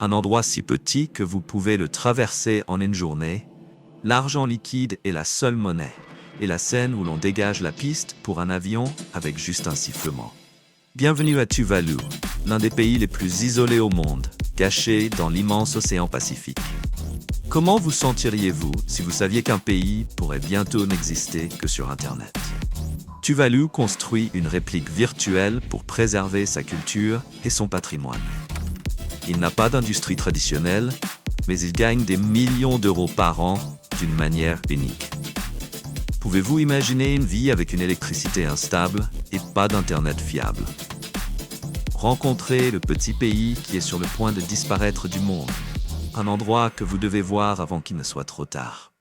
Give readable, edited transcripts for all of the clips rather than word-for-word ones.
Un endroit si petit que vous pouvez le traverser en une journée. L'argent liquide est la seule monnaie, et la scène où l'on dégage la piste pour un avion avec juste un sifflement. Bienvenue à Tuvalu, l'un des pays les plus isolés au monde, caché dans l'immense océan Pacifique. Comment vous sentiriez-vous si vous saviez qu'un pays pourrait bientôt n'exister que sur Internet? Tuvalu construit une réplique virtuelle pour préserver sa culture et son patrimoine. Il n'a pas d'industrie traditionnelle, mais il gagne des millions d'euros par an d'une manière unique. Pouvez-vous imaginer une vie avec une électricité instable et pas d'Internet fiable? Rencontrez le petit pays qui est sur le point de disparaître du monde. Un endroit que vous devez voir avant qu'il ne soit trop tard.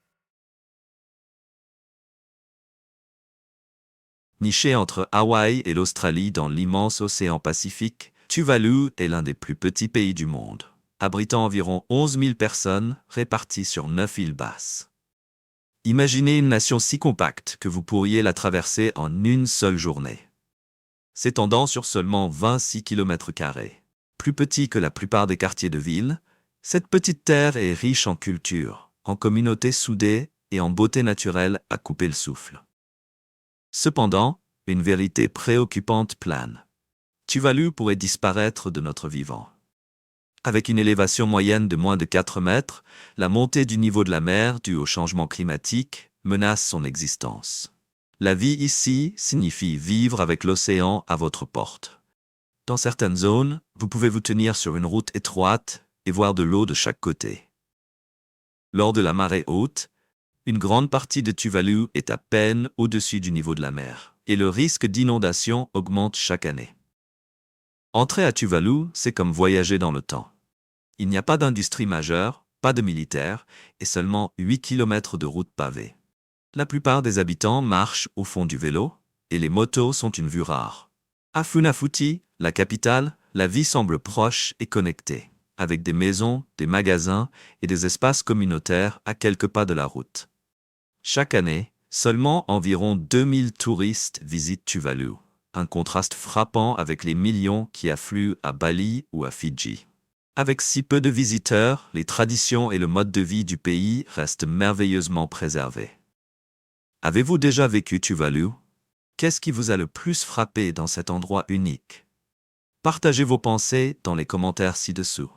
Niché entre Hawaï et l'Australie dans l'immense océan Pacifique, Tuvalu est l'un des plus petits pays du monde, abritant environ 11 000 personnes réparties sur 9 îles basses. Imaginez une nation si compacte que vous pourriez la traverser en une seule journée. S'étendant sur seulement 26 km², plus petit que la plupart des quartiers de ville, cette petite terre est riche en culture, en communautés soudées et en beauté naturelle à couper le souffle. Cependant, une vérité préoccupante plane. Tuvalu pourrait disparaître de notre vivant. Avec une élévation moyenne de moins de 4 mètres, la montée du niveau de la mer due au changement climatique menace son existence. La vie ici signifie vivre avec l'océan à votre porte. Dans certaines zones, vous pouvez vous tenir sur une route étroite et voir de l'eau de chaque côté. Lors de la marée haute, une grande partie de Tuvalu est à peine au-dessus du niveau de la mer, et le risque d'inondation augmente chaque année. Entrer à Tuvalu, c'est comme voyager dans le temps. Il n'y a pas d'industrie majeure, pas de militaires, et seulement 8 km de routes pavées. La plupart des habitants marchent au fond du vélo, et les motos sont une vue rare. À Funafuti, la capitale, la vie semble proche et connectée, avec des maisons, des magasins et des espaces communautaires à quelques pas de la route. Chaque année, seulement environ 2000 touristes visitent Tuvalu, un contraste frappant avec les millions qui affluent à Bali ou à Fidji. Avec si peu de visiteurs, les traditions et le mode de vie du pays restent merveilleusement préservés. Avez-vous déjà vécu Tuvalu? Qu'est-ce qui vous a le plus frappé dans cet endroit unique? Partagez vos pensées dans les commentaires ci-dessous.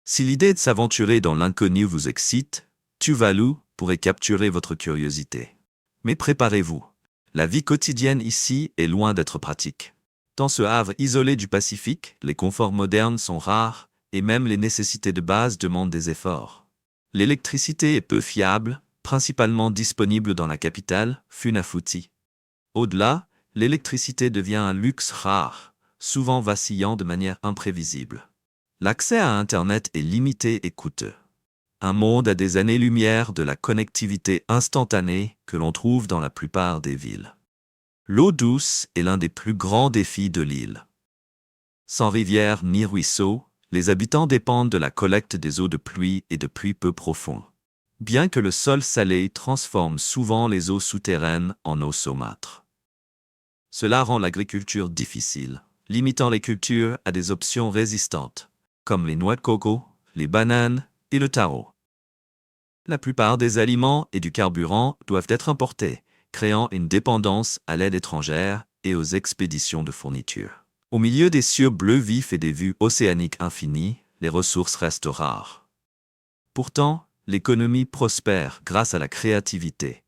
Si l'idée de s'aventurer dans l'inconnu vous excite, Tuvalu pourrait capturer votre curiosité. Mais préparez-vous. La vie quotidienne ici est loin d'être pratique. Dans ce havre isolé du Pacifique, les conforts modernes sont rares et même les nécessités de base demandent des efforts. L'électricité est peu fiable, principalement disponible dans la capitale, Funafuti. Au-delà, l'électricité devient un luxe rare, souvent vacillant de manière imprévisible. L'accès à Internet est limité et coûteux. Un monde à des années-lumière de la connectivité instantanée que l'on trouve dans la plupart des villes. L'eau douce est l'un des plus grands défis de l'île. Sans rivière ni ruisseau, les habitants dépendent de la collecte des eaux de pluie et de puits peu profonds. Bien que le sol salé transforme souvent les eaux souterraines en eau saumâtre. Cela rend l'agriculture difficile, limitant les cultures à des options résistantes, comme les noix de coco, les bananes et le taro. La plupart des aliments et du carburant doivent être importés, créant une dépendance à l'aide étrangère et aux expéditions de fournitures. Au milieu des cieux bleus vifs et des vues océaniques infinies, les ressources restent rares. Pourtant, l'économie prospère grâce à la créativité.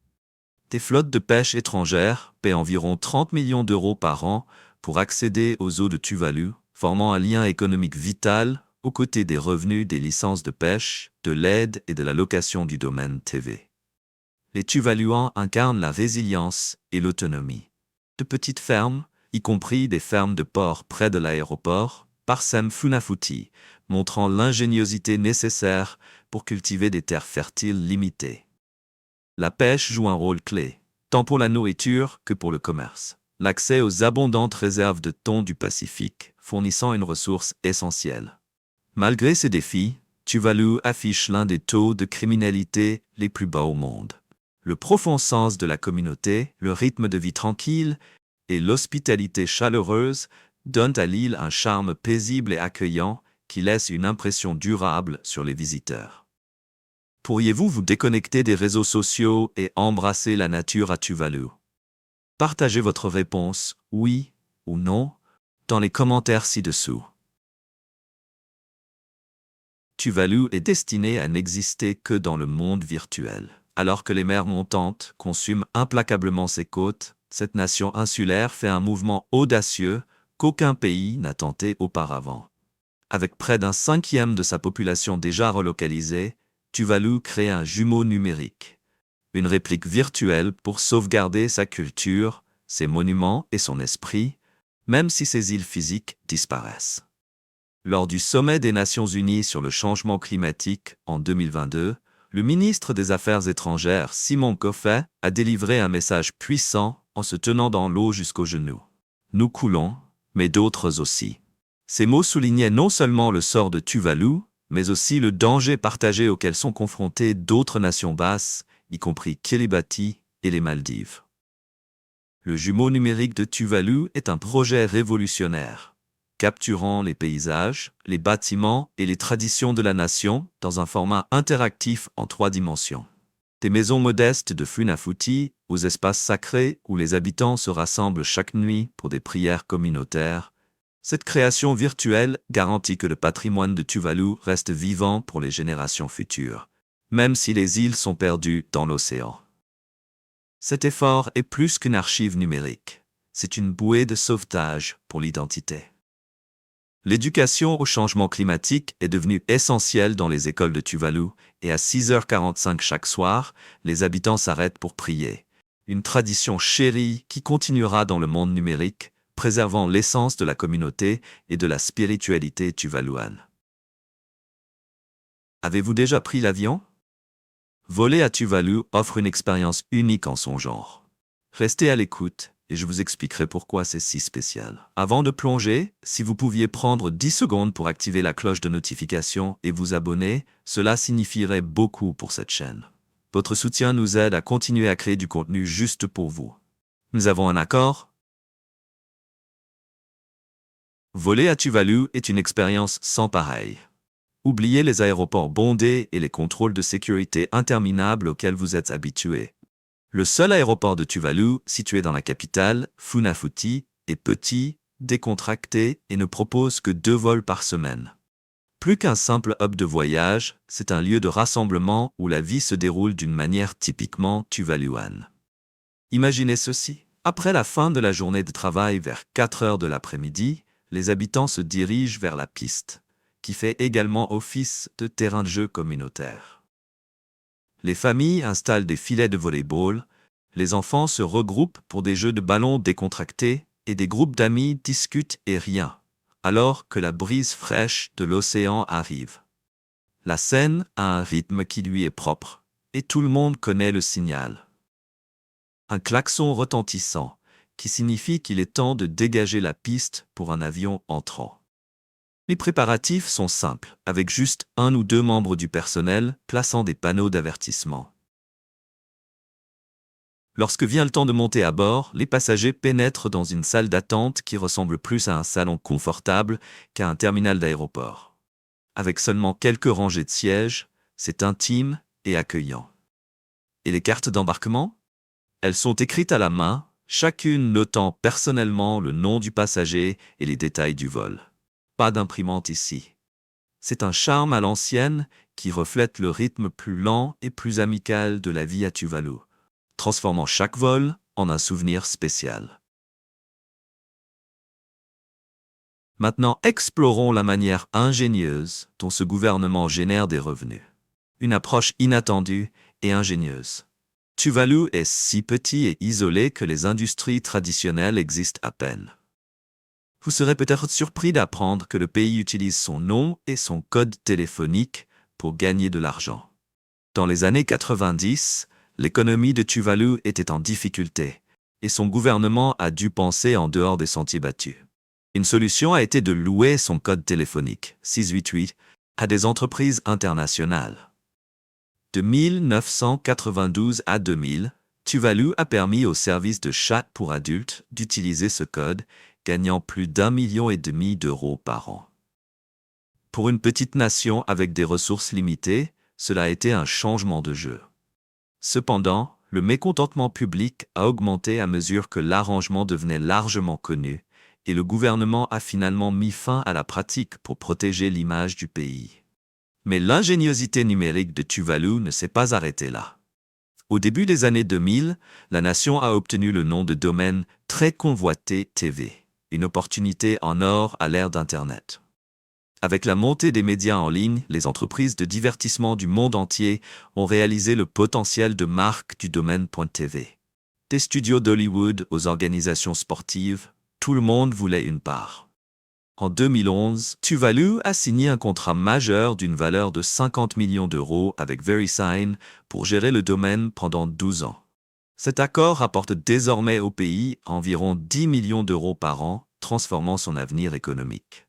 Des flottes de pêche étrangères paient environ 30 millions d'euros par an pour accéder aux eaux de Tuvalu, formant un lien économique vital aux côtés des revenus des licences de pêche, de l'aide et de la location du domaine TV. Les Tuvaluans incarnent la résilience et l'autonomie. De petites fermes, y compris des fermes de porc près de l'aéroport, parsèment Funafuti, montrant l'ingéniosité nécessaire pour cultiver des terres fertiles limitées. La pêche joue un rôle clé, tant pour la nourriture que pour le commerce. L'accès aux abondantes réserves de thon du Pacifique, fournissant une ressource essentielle. Malgré ces défis, Tuvalu affiche l'un des taux de criminalité les plus bas au monde. Le profond sens de la communauté, le rythme de vie tranquille et l'hospitalité chaleureuse donnent à l'île un charme paisible et accueillant qui laisse une impression durable sur les visiteurs. Pourriez-vous vous déconnecter des réseaux sociaux et embrasser la nature à Tuvalu? Partagez votre réponse, oui ou non, dans les commentaires ci-dessous. Tuvalu est destiné à n'exister que dans le monde virtuel. Alors que les mers montantes consument implacablement ses côtes, cette nation insulaire fait un mouvement audacieux qu'aucun pays n'a tenté auparavant. Avec près d'un cinquième de sa population déjà relocalisée, Tuvalu crée un jumeau numérique, une réplique virtuelle pour sauvegarder sa culture, ses monuments et son esprit, même si ses îles physiques disparaissent. Lors du sommet des Nations Unies sur le changement climatique en 2022, le ministre des Affaires étrangères Simon Kofe a délivré un message puissant en se tenant dans l'eau jusqu'aux genoux. Nous coulons, mais d'autres aussi. Ces mots soulignaient non seulement le sort de Tuvalu, mais aussi le danger partagé auquel sont confrontées d'autres nations basses, y compris Kiribati et les Maldives. Le jumeau numérique de Tuvalu est un projet révolutionnaire, capturant les paysages, les bâtiments et les traditions de la nation dans un format interactif en 3 dimensions. Des maisons modestes de Funafuti aux espaces sacrés où les habitants se rassemblent chaque nuit pour des prières communautaires, cette création virtuelle garantit que le patrimoine de Tuvalu reste vivant pour les générations futures, même si les îles sont perdues dans l'océan. Cet effort est plus qu'une archive numérique, c'est une bouée de sauvetage pour l'identité. L'éducation au changement climatique est devenue essentielle dans les écoles de Tuvalu et à 6h45 chaque soir, les habitants s'arrêtent pour prier. Une tradition chérie qui continuera dans le monde numérique, préservant l'essence de la communauté et de la spiritualité tuvaluane. Avez-vous déjà pris l'avion? Voler à Tuvalu offre une expérience unique en son genre. Restez à l'écoute et je vous expliquerai pourquoi c'est si spécial. Avant de plonger, si vous pouviez prendre 10 secondes pour activer la cloche de notification et vous abonner, cela signifierait beaucoup pour cette chaîne. Votre soutien nous aide à continuer à créer du contenu juste pour vous. Nous avons un accord? Voler à Tuvalu est une expérience sans pareille. Oubliez les aéroports bondés et les contrôles de sécurité interminables auxquels vous êtes habitués. Le seul aéroport de Tuvalu, situé dans la capitale, Funafuti, est petit, décontracté et ne propose que 2 vols par semaine. Plus qu'un simple hub de voyage, c'est un lieu de rassemblement où la vie se déroule d'une manière typiquement tuvaluane. Imaginez ceci. Après la fin de la journée de travail vers 4 heures de l'après-midi, les habitants se dirigent vers la piste, qui fait également office de terrain de jeu communautaire. Les familles installent des filets de volley-ball, les enfants se regroupent pour des jeux de ballon décontractés et des groupes d'amis discutent et rient, alors que la brise fraîche de l'océan arrive. La scène a un rythme qui lui est propre, et tout le monde connaît le signal. Un klaxon retentissant, qui signifie qu'il est temps de dégager la piste pour un avion entrant. Les préparatifs sont simples, avec juste 1 ou 2 membres du personnel plaçant des panneaux d'avertissement. Lorsque vient le temps de monter à bord, les passagers pénètrent dans une salle d'attente qui ressemble plus à un salon confortable qu'à un terminal d'aéroport. Avec seulement quelques rangées de sièges, c'est intime et accueillant. Et les cartes d'embarquement? Elles sont écrites à la main, chacune notant personnellement le nom du passager et les détails du vol. Pas d'imprimante ici. C'est un charme à l'ancienne qui reflète le rythme plus lent et plus amical de la vie à Tuvalu, transformant chaque vol en un souvenir spécial. Maintenant, explorons la manière ingénieuse dont ce gouvernement génère des revenus. Une approche inattendue et ingénieuse. Tuvalu est si petit et isolé que les industries traditionnelles existent à peine. Vous serez peut-être surpris d'apprendre que le pays utilise son nom et son code téléphonique pour gagner de l'argent. Dans les années 90, l'économie de Tuvalu était en difficulté, et son gouvernement a dû penser en dehors des sentiers battus. Une solution a été de louer son code téléphonique, 688, à des entreprises internationales. De 1992 à 2000, Tuvalu a permis aux services de chat pour adultes d'utiliser ce code gagnant plus d'1,5 million d'euros par an. Pour une petite nation avec des ressources limitées, cela a été un changement de jeu. Cependant, le mécontentement public a augmenté à mesure que l'arrangement devenait largement connu, et le gouvernement a finalement mis fin à la pratique pour protéger l'image du pays. Mais l'ingéniosité numérique de Tuvalu ne s'est pas arrêtée là. Au début des années 2000, la nation a obtenu le nom de domaine très convoité TV, une opportunité en or à l'ère d'Internet. Avec la montée des médias en ligne, les entreprises de divertissement du monde entier ont réalisé le potentiel de marque du domaine.tv. Des studios d'Hollywood aux organisations sportives, tout le monde voulait une part. En 2011, Tuvalu a signé un contrat majeur d'une valeur de 50 millions d'euros avec VeriSign pour gérer le domaine pendant 12 ans. Cet accord rapporte désormais au pays environ 10 millions d'euros par an, transformant son avenir économique.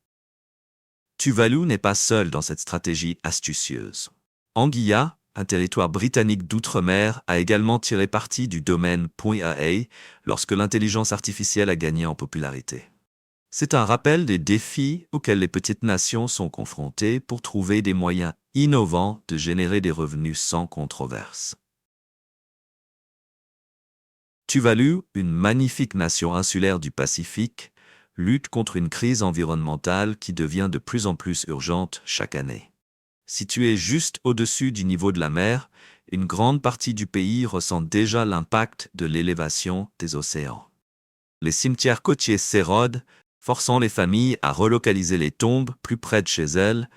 Tuvalu n'est pas seul dans cette stratégie astucieuse. Anguilla, un territoire britannique d'outre-mer, a également tiré parti du domaine .aa lorsque l'intelligence artificielle a gagné en popularité. C'est un rappel des défis auxquels les petites nations sont confrontées pour trouver des moyens innovants de générer des revenus sans controverse. Tuvalu, une magnifique nation insulaire du Pacifique, lutte contre une crise environnementale qui devient de plus en plus urgente chaque année. Située juste au-dessus du niveau de la mer, une grande partie du pays ressent déjà l'impact de l'élévation des océans. Les cimetières côtiers s'érodent, forçant les familles à relocaliser les tombes plus près de chez elles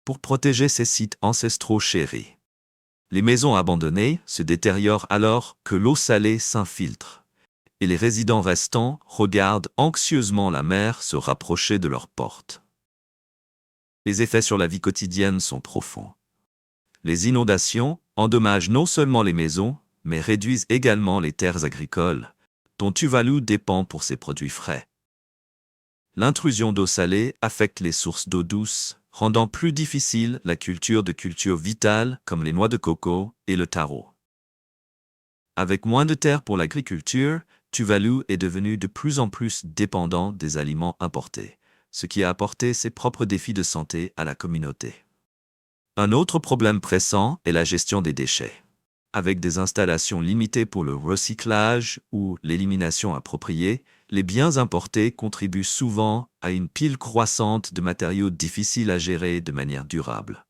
pour protéger ces sites ancestraux chéris. Les maisons abandonnées se détériorent alors que l'eau salée s'infiltre, et les résidents restants regardent anxieusement la mer se rapprocher de leurs portes. Les effets sur la vie quotidienne sont profonds. Les inondations endommagent non seulement les maisons, mais réduisent également les terres agricoles, dont Tuvalu dépend pour ses produits frais. L'intrusion d'eau salée affecte les sources d'eau douce, rendant plus difficile la culture de cultures vitales comme les noix de coco et le taro. Avec moins de terres pour l'agriculture, Tuvalu est devenu de plus en plus dépendant des aliments importés, ce qui a apporté ses propres défis de santé à la communauté. Un autre problème pressant est la gestion des déchets. Avec des installations limitées pour le recyclage ou l'élimination appropriée, les biens importés contribuent souvent à une pile croissante de matériaux difficiles à gérer de manière durable.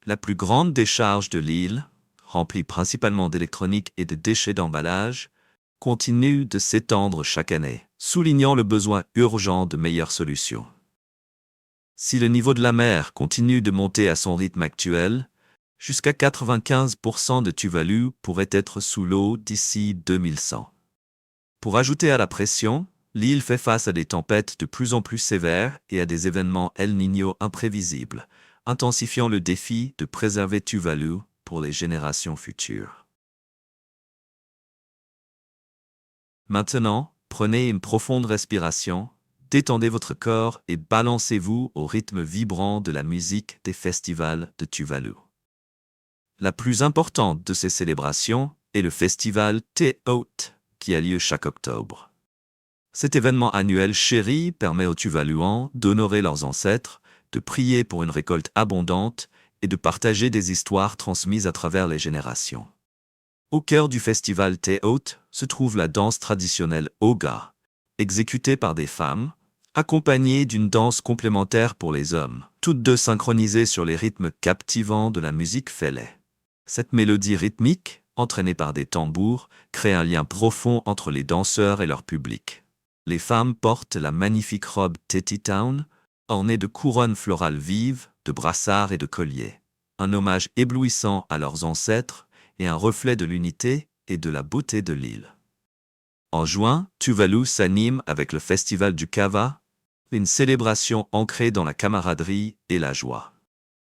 La plus grande décharge de l'île, remplie principalement d'électronique et de déchets d'emballage, continue de s'étendre chaque année, soulignant le besoin urgent de meilleures solutions. Si le niveau de la mer continue de monter à son rythme actuel, jusqu'à 95% de Tuvalu pourrait être sous l'eau d'ici 2100. Pour ajouter à la pression, l'île fait face à des tempêtes de plus en plus sévères et à des événements El Niño imprévisibles, intensifiant le défi de préserver Tuvalu pour les générations futures. Maintenant, prenez une profonde respiration, détendez votre corps et balancez-vous au rythme vibrant de la musique des festivals de Tuvalu. La plus importante de ces célébrations est le festival Te-Out, qui a lieu chaque octobre. Cet événement annuel chéri permet aux Tuvaluans d'honorer leurs ancêtres, de prier pour une récolte abondante et de partager des histoires transmises à travers les générations. Au cœur du festival Te-Out se trouve la danse traditionnelle Oga, exécutée par des femmes, accompagnée d'une danse complémentaire pour les hommes, toutes deux synchronisées sur les rythmes captivants de la musique fele. Cette mélodie rythmique, entraînée par des tambours, crée un lien profond entre les danseurs et leur public. Les femmes portent la magnifique robe Teti Town, ornée de couronnes florales vives, de brassards et de colliers. Un hommage éblouissant à leurs ancêtres et un reflet de l'unité et de la beauté de l'île. En juin, Tuvalu s'anime avec le festival du Kava, une célébration ancrée dans la camaraderie et la joie.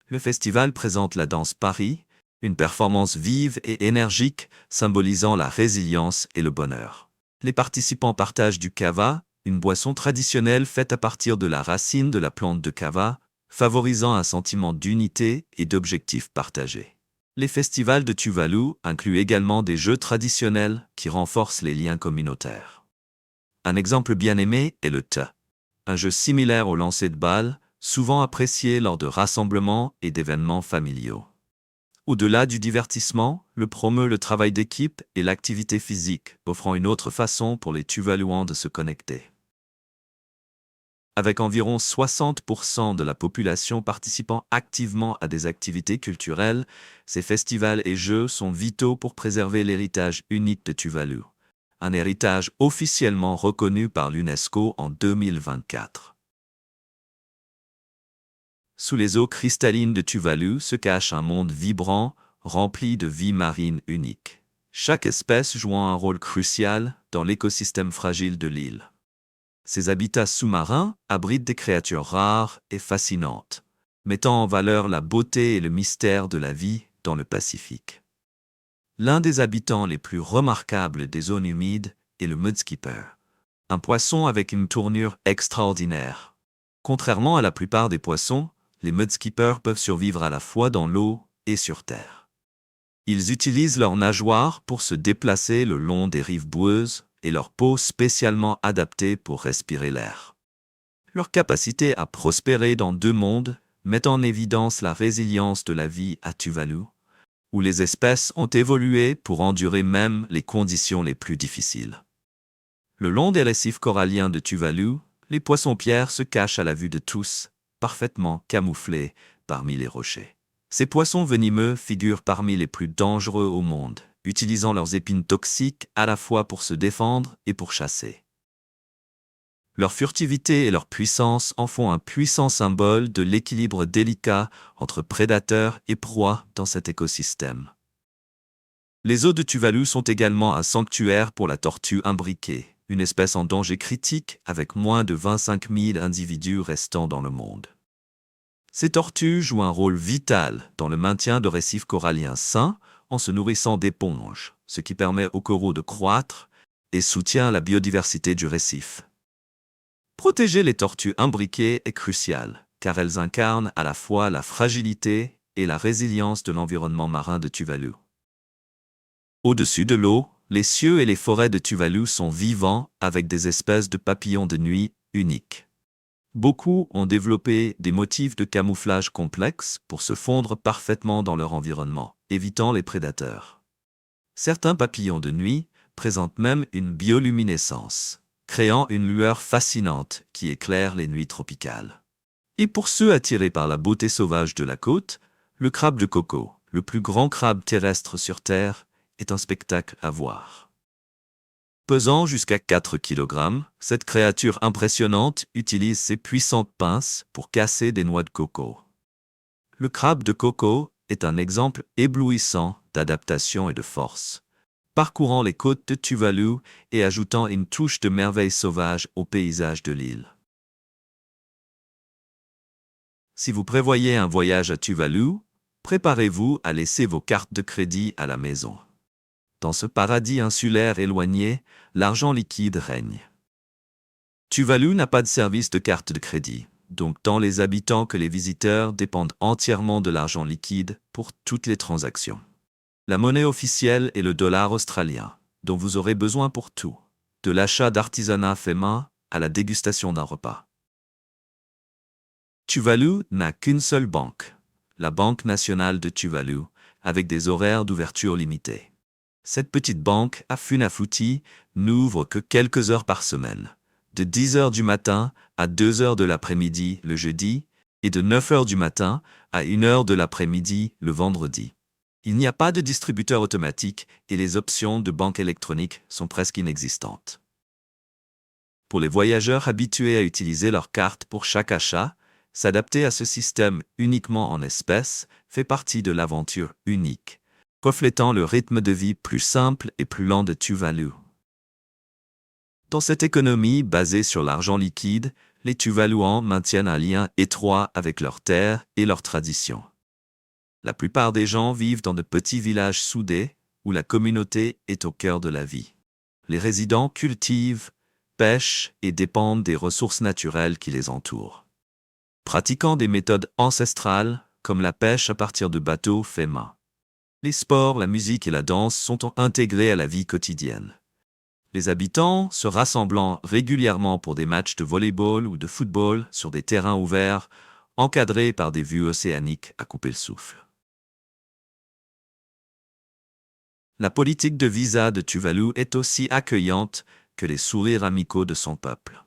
Le festival présente la danse Paris, une performance vive et énergique symbolisant la résilience et le bonheur. Les participants partagent du kava, une boisson traditionnelle faite à partir de la racine de la plante de kava, favorisant un sentiment d'unité et d'objectifs partagés. Les festivals de Tuvalu incluent également des jeux traditionnels qui renforcent les liens communautaires. Un exemple bien aimé est le T, un jeu similaire au lancer de balles, souvent apprécié lors de rassemblements et d'événements familiaux. Au-delà du divertissement, le promeut le travail d'équipe et l'activité physique, offrant une autre façon pour les Tuvaluans de se connecter. Avec environ 60% de la population participant activement à des activités culturelles, ces festivals et jeux sont vitaux pour préserver l'héritage unique de Tuvalu, un héritage officiellement reconnu par l'UNESCO en 2024. Sous les eaux cristallines de Tuvalu se cache un monde vibrant, rempli de vie marine unique, chaque espèce jouant un rôle crucial dans l'écosystème fragile de l'île. Ces habitats sous-marins abritent des créatures rares et fascinantes, mettant en valeur la beauté et le mystère de la vie dans le Pacifique. L'un des habitants les plus remarquables des zones humides est le mudskipper, un poisson avec une tournure extraordinaire. Contrairement à la plupart des poissons, les mudskippers peuvent survivre à la fois dans l'eau et sur terre. Ils utilisent leurs nageoires pour se déplacer le long des rives boueuses et leur peau spécialement adaptée pour respirer l'air. Leur capacité à prospérer dans deux mondes met en évidence la résilience de la vie à Tuvalu, où les espèces ont évolué pour endurer même les conditions les plus difficiles. Le long des récifs coralliens de Tuvalu, les poissons-pierres se cachent à la vue de tous, parfaitement camouflés parmi les rochers. Ces poissons venimeux figurent parmi les plus dangereux au monde, utilisant leurs épines toxiques à la fois pour se défendre et pour chasser. Leur furtivité et leur puissance en font un puissant symbole de l'équilibre délicat entre prédateurs et proies dans cet écosystème. Les eaux de Tuvalu sont également un sanctuaire pour la tortue imbriquée, une espèce en danger critique avec moins de 25 000 individus restants dans le monde. Ces tortues jouent un rôle vital dans le maintien de récifs coralliens sains en se nourrissant d'éponges, ce qui permet aux coraux de croître et soutient la biodiversité du récif. Protéger les tortues imbriquées est crucial, car elles incarnent à la fois la fragilité et la résilience de l'environnement marin de Tuvalu. Au-dessus de l'eau, les cieux et les forêts de Tuvalu sont vivants avec des espèces de papillons de nuit uniques. Beaucoup ont développé des motifs de camouflage complexes pour se fondre parfaitement dans leur environnement, évitant les prédateurs. Certains papillons de nuit présentent même une bioluminescence, créant une lueur fascinante qui éclaire les nuits tropicales. Et pour ceux attirés par la beauté sauvage de la côte, le crabe de coco, le plus grand crabe terrestre sur Terre, est un spectacle à voir. Pesant jusqu'à 4 kg, cette créature impressionnante utilise ses puissantes pinces pour casser des noix de coco. Le crabe de coco est un exemple éblouissant d'adaptation et de force, parcourant les côtes de Tuvalu et ajoutant une touche de merveille sauvage au paysage de l'île. Si vous prévoyez un voyage à Tuvalu, préparez-vous à laisser vos cartes de crédit à la maison. Dans ce paradis insulaire éloigné, l'argent liquide règne. Tuvalu n'a pas de service de carte de crédit, donc tant les habitants que les visiteurs dépendent entièrement de l'argent liquide pour toutes les transactions. La monnaie officielle est le dollar australien, dont vous aurez besoin pour tout, de l'achat d'artisanat fait main à la dégustation d'un repas. Tuvalu n'a qu'une seule banque, la Banque nationale de Tuvalu, avec des horaires d'ouverture limités. Cette petite banque à Funafuti n'ouvre que quelques heures par semaine, de 10 heures du matin à 2 heures de l'après-midi le jeudi et de 9 heures du matin à 1 heure de l'après-midi le vendredi. Il n'y a pas de distributeur automatique et les options de banque électronique sont presque inexistantes. Pour les voyageurs habitués à utiliser leur carte pour chaque achat, s'adapter à ce système uniquement en espèces fait partie de l'aventure unique, reflétant le rythme de vie plus simple et plus lent de Tuvalu. Dans cette économie basée sur l'argent liquide, les Tuvaluans maintiennent un lien étroit avec leur terre et leurs traditions. La plupart des gens vivent dans de petits villages soudés, où la communauté est au cœur de la vie. Les résidents cultivent, pêchent et dépendent des ressources naturelles qui les entourent. Pratiquant des méthodes ancestrales, comme la pêche à partir de bateaux faits main. Les sports, la musique et la danse sont intégrés à la vie quotidienne. les habitants se rassemblant régulièrement pour des matchs de volley-ball ou de football sur des terrains ouverts, encadrés par des vues océaniques à couper le souffle. La politique de visa de Tuvalu est aussi accueillante que les sourires amicaux de son peuple.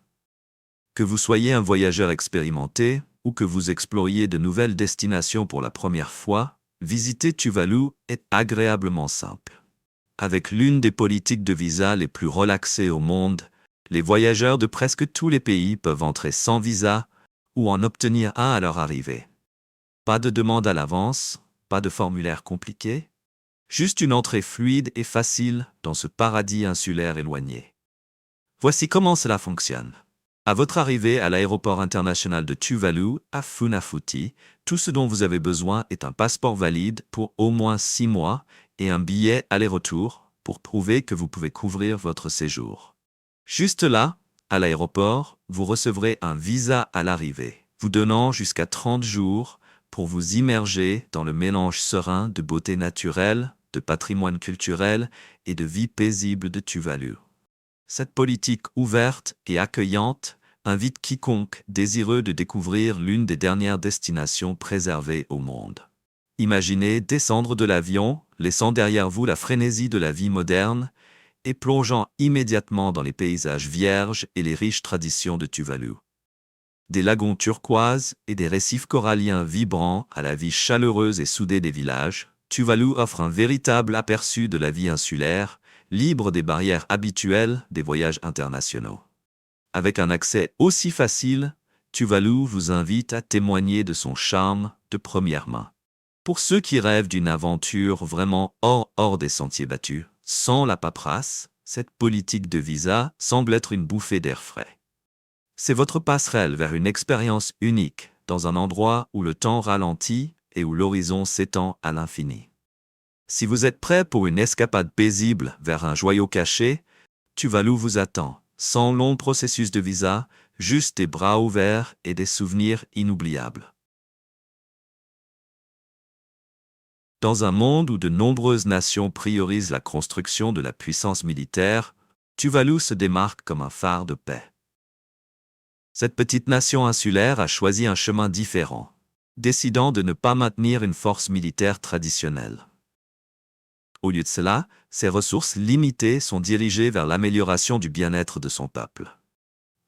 Que vous soyez un voyageur expérimenté ou que vous exploriez de nouvelles destinations pour la première fois, visiter Tuvalu est agréablement simple. Avec l'une des politiques de visa les plus relaxées au monde, les voyageurs de presque tous les pays peuvent entrer sans visa ou en obtenir un à leur arrivée. Pas de demande à l'avance, pas de formulaire compliqué, juste une entrée fluide et facile dans ce paradis insulaire éloigné. Voici comment cela fonctionne. À votre arrivée à l'aéroport international de Tuvalu, à Funafuti, tout ce dont vous avez besoin est un passeport valide pour au moins 6 mois et un billet aller-retour pour prouver que vous pouvez couvrir votre séjour. Juste là, à l'aéroport, vous recevrez un visa à l'arrivée, vous donnant jusqu'à 30 jours pour vous immerger dans le mélange serein de beauté naturelle, de patrimoine culturel et de vie paisible de Tuvalu. Cette politique ouverte et accueillante invite quiconque désireux de découvrir l'une des dernières destinations préservées au monde. Imaginez descendre de l'avion, laissant derrière vous la frénésie de la vie moderne et plongeant immédiatement dans les paysages vierges et les riches traditions de Tuvalu. Des lagons turquoises et des récifs coralliens vibrants à la vie chaleureuse et soudée des villages, Tuvalu offre un véritable aperçu de la vie insulaire, libre des barrières habituelles des voyages internationaux. Avec un accès aussi facile, Tuvalu vous invite à témoigner de son charme de première main. Pour ceux qui rêvent d'une aventure vraiment hors des sentiers battus, sans la paperasse, cette politique de visa semble être une bouffée d'air frais. C'est votre passerelle vers une expérience unique, dans un endroit où le temps ralentit et où l'horizon s'étend à l'infini. Si vous êtes prêt pour une escapade paisible vers un joyau caché, Tuvalu vous attend, sans long processus de visa, juste des bras ouverts et des souvenirs inoubliables. Dans un monde où de nombreuses nations priorisent la construction de la puissance militaire, Tuvalu se démarque comme un phare de paix. Cette petite nation insulaire a choisi un chemin différent, décidant de ne pas maintenir une force militaire traditionnelle. Au lieu de cela, ses ressources limitées sont dirigées vers l'amélioration du bien-être de son peuple.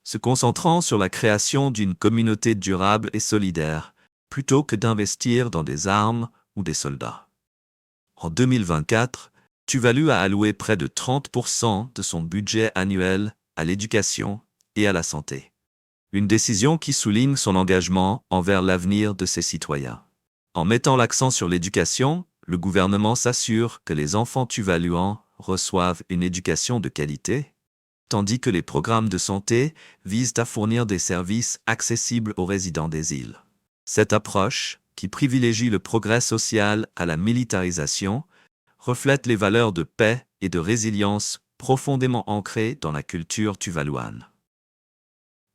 Se concentrant sur la création d'une communauté durable et solidaire, plutôt que d'investir dans des armes ou des soldats. En 2024, Tuvalu a alloué près de 30% de son budget annuel à l'éducation et à la santé. Une décision qui souligne son engagement envers l'avenir de ses citoyens. En mettant l'accent sur l'éducation, le gouvernement s'assure que les enfants tuvaluans reçoivent une éducation de qualité, tandis que les programmes de santé visent à fournir des services accessibles aux résidents des îles. Cette approche, qui privilégie le progrès social à la militarisation, reflète les valeurs de paix et de résilience profondément ancrées dans la culture tuvaluane.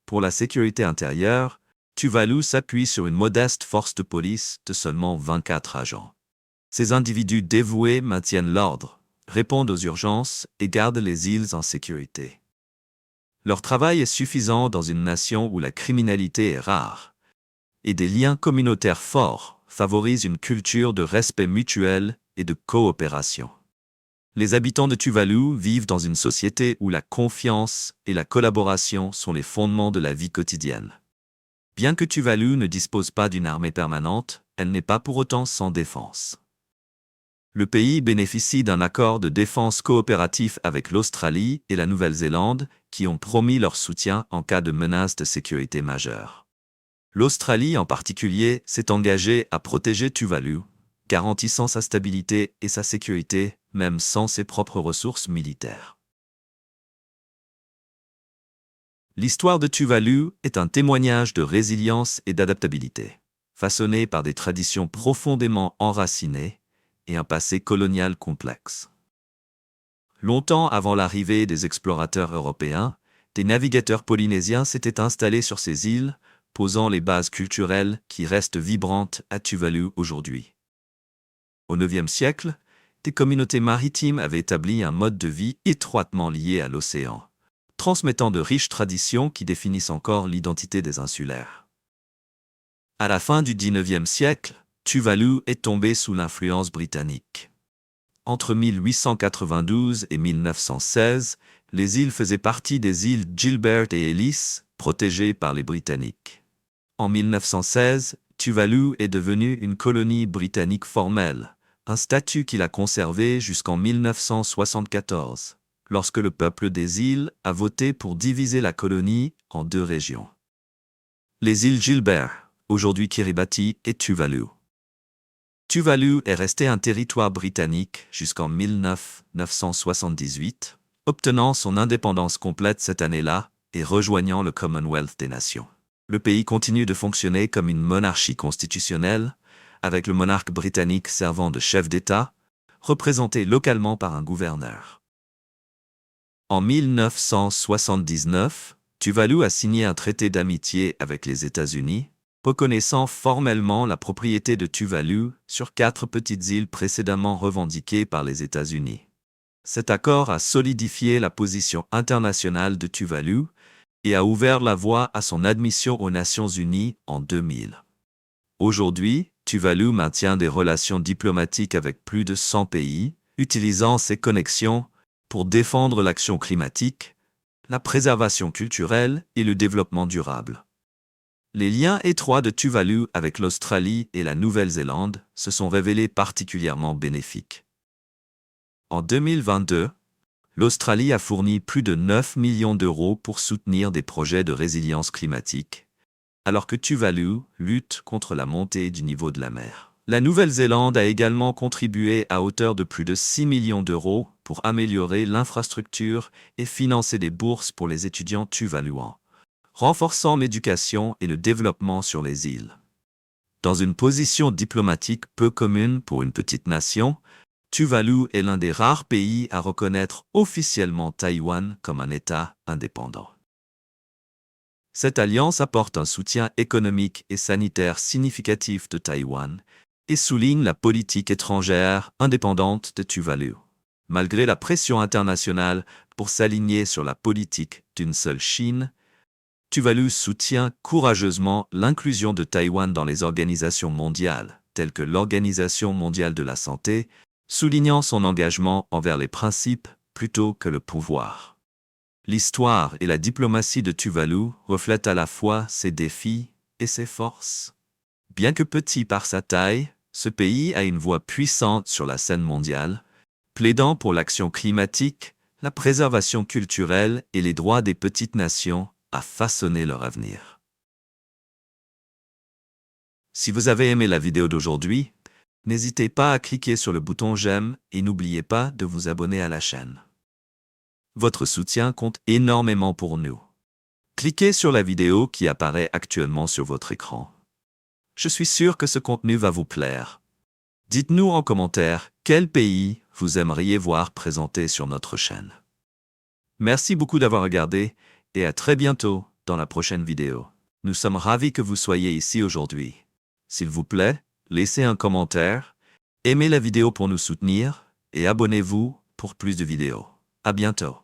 Pour la sécurité intérieure, Tuvalu s'appuie sur une modeste force de police de seulement 24 agents. Ces individus dévoués maintiennent l'ordre, répondent aux urgences et gardent les îles en sécurité. Leur travail est suffisant dans une nation où la criminalité est rare, et des liens communautaires forts favorisent une culture de respect mutuel et de coopération. Les habitants de Tuvalu vivent dans une société où la confiance et la collaboration sont les fondements de la vie quotidienne. Bien que Tuvalu ne dispose pas d'une armée permanente, elle n'est pas pour autant sans défense. Le pays bénéficie d'un accord de défense coopératif avec l'Australie et la Nouvelle-Zélande, qui ont promis leur soutien en cas de menace de sécurité majeure. L'Australie en particulier s'est engagée à protéger Tuvalu, garantissant sa stabilité et sa sécurité, même sans ses propres ressources militaires. L'histoire de Tuvalu est un témoignage de résilience et d'adaptabilité, façonné par des traditions profondément enracinées et un passé colonial complexe. Longtemps avant l'arrivée des explorateurs européens, des navigateurs polynésiens s'étaient installés sur ces îles, posant les bases culturelles qui restent vibrantes à Tuvalu aujourd'hui. Au IXe siècle, des communautés maritimes avaient établi un mode de vie étroitement lié à l'océan, transmettant de riches traditions qui définissent encore l'identité des insulaires. À la fin du XIXe siècle, Tuvalu est tombé sous l'influence britannique. Entre 1892 et 1916, les îles faisaient partie des îles Gilbert et Ellice, protégées par les Britanniques. En 1916, Tuvalu est devenue une colonie britannique formelle, un statut qu'il a conservé jusqu'en 1974, lorsque le peuple des îles a voté pour diviser la colonie en deux régions. Les îles Gilbert, aujourd'hui Kiribati et Tuvalu. Tuvalu est resté un territoire britannique jusqu'en 1978, obtenant son indépendance complète cette année-là et rejoignant le Commonwealth des Nations. Le pays continue de fonctionner comme une monarchie constitutionnelle, avec le monarque britannique servant de chef d'État, représenté localement par un gouverneur. En 1979, Tuvalu a signé un traité d'amitié avec les États-Unis, reconnaissant formellement la propriété de Tuvalu sur 4 petites îles précédemment revendiquées par les États-Unis. Cet accord a solidifié la position internationale de Tuvalu et a ouvert la voie à son admission aux Nations Unies en 2000. Aujourd'hui, Tuvalu maintient des relations diplomatiques avec plus de 100 pays, utilisant ses connexions pour défendre l'action climatique, la préservation culturelle et le développement durable. Les liens étroits de Tuvalu avec l'Australie et la Nouvelle-Zélande se sont révélés particulièrement bénéfiques. En 2022, l'Australie a fourni plus de 9 millions d'euros pour soutenir des projets de résilience climatique, alors que Tuvalu lutte contre la montée du niveau de la mer. La Nouvelle-Zélande a également contribué à hauteur de plus de 6 millions d'euros pour améliorer l'infrastructure et financer des bourses pour les étudiants tuvaluans, renforçant l'éducation et le développement sur les îles. Dans une position diplomatique peu commune pour une petite nation, Tuvalu est l'un des rares pays à reconnaître officiellement Taïwan comme un État indépendant. Cette alliance apporte un soutien économique et sanitaire significatif de Taïwan et souligne la politique étrangère indépendante de Tuvalu. Malgré la pression internationale pour s'aligner sur la politique d'une seule Chine, Tuvalu soutient courageusement l'inclusion de Taïwan dans les organisations mondiales, telles que l'Organisation mondiale de la santé, soulignant son engagement envers les principes plutôt que le pouvoir. L'histoire et la diplomatie de Tuvalu reflètent à la fois ses défis et ses forces. Bien que petit par sa taille, ce pays a une voix puissante sur la scène mondiale, plaidant pour l'action climatique, la préservation culturelle et les droits des petites nations à façonner leur avenir. Si vous avez aimé la vidéo d'aujourd'hui, n'hésitez pas à cliquer sur le bouton j'aime et n'oubliez pas de vous abonner à la chaîne. Votre soutien compte énormément pour nous. Cliquez sur la vidéo qui apparaît actuellement sur votre écran. Je suis sûr que ce contenu va vous plaire. Dites-nous en commentaire quel pays vous aimeriez voir présenté sur notre chaîne. Merci beaucoup d'avoir regardé et à très bientôt dans la prochaine vidéo. Nous sommes ravis que vous soyez ici aujourd'hui. S'il vous plaît, laissez un commentaire, aimez la vidéo pour nous soutenir et abonnez-vous pour plus de vidéos. À bientôt.